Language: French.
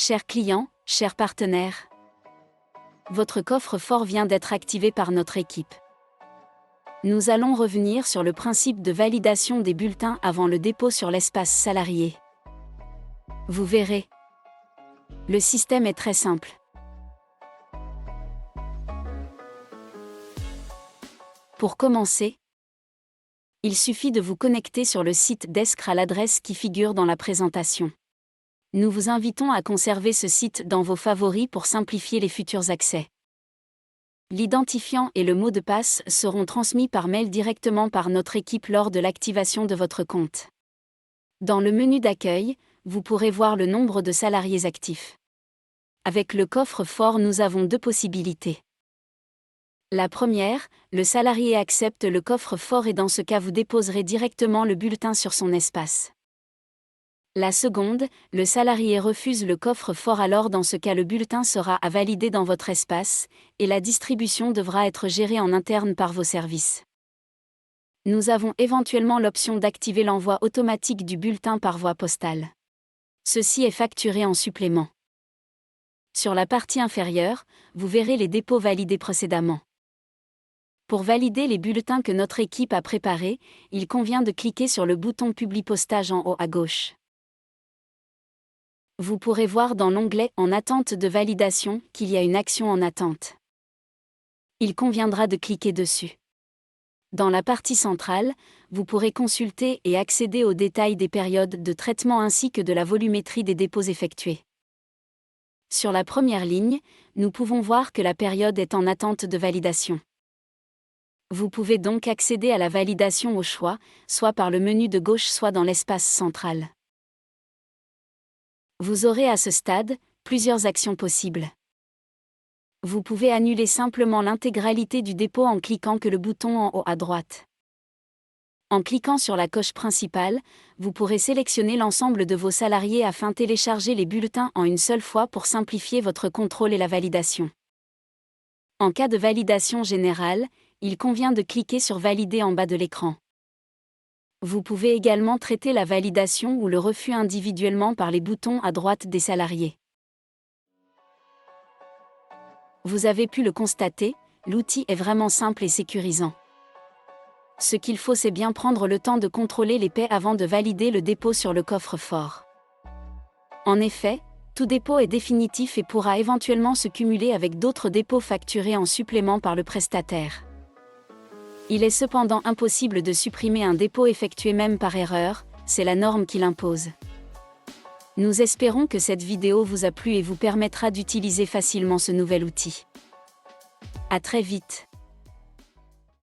Chers clients, chers partenaires, votre coffre-fort vient d'être activé par notre équipe. Nous allons revenir sur le principe de validation des bulletins avant le dépôt sur l'espace salarié. Vous verrez. Le système est très simple. Pour commencer, il suffit de vous connecter sur le site d'Escre à l'adresse qui figure dans la présentation. Nous vous invitons à conserver ce site dans vos favoris pour simplifier les futurs accès. L'identifiant et le mot de passe seront transmis par mail directement par notre équipe lors de l'activation de votre compte. Dans le menu d'accueil, vous pourrez voir le nombre de salariés actifs. Avec le coffre-fort, nous avons deux possibilités. La première, le salarié accepte le coffre-fort et dans ce cas vous déposerez directement le bulletin sur son espace. La seconde, le salarié refuse le coffre-fort, alors dans ce cas le bulletin sera à valider dans votre espace, et la distribution devra être gérée en interne par vos services. Nous avons éventuellement l'option d'activer l'envoi automatique du bulletin par voie postale. Ceci est facturé en supplément. Sur la partie inférieure, vous verrez les dépôts validés précédemment. Pour valider les bulletins que notre équipe a préparés, il convient de cliquer sur le bouton Publipostage en haut à gauche. Vous pourrez voir dans l'onglet « En attente de validation » qu'il y a une action en attente. Il conviendra de cliquer dessus. Dans la partie centrale, vous pourrez consulter et accéder aux détails des périodes de traitement ainsi que de la volumétrie des dépôts effectués. Sur la première ligne, nous pouvons voir que la période est en attente de validation. Vous pouvez donc accéder à la validation au choix, soit par le menu de gauche soit dans l'espace central. Vous aurez à ce stade plusieurs actions possibles. Vous pouvez annuler simplement l'intégralité du dépôt en cliquant que le bouton en haut à droite. En cliquant sur la coche principale, vous pourrez sélectionner l'ensemble de vos salariés afin de télécharger les bulletins en une seule fois pour simplifier votre contrôle et la validation. En cas de validation générale, il convient de cliquer sur Valider en bas de l'écran. Vous pouvez également traiter la validation ou le refus individuellement par les boutons à droite des salariés. Vous avez pu le constater, l'outil est vraiment simple et sécurisant. Ce qu'il faut, c'est bien prendre le temps de contrôler les paies avant de valider le dépôt sur le coffre-fort. En effet, tout dépôt est définitif et pourra éventuellement se cumuler avec d'autres dépôts facturés en supplément par le prestataire. Il est cependant impossible de supprimer un dépôt effectué même par erreur, c'est la norme qui l'impose. Nous espérons que cette vidéo vous a plu et vous permettra d'utiliser facilement ce nouvel outil. À très vite.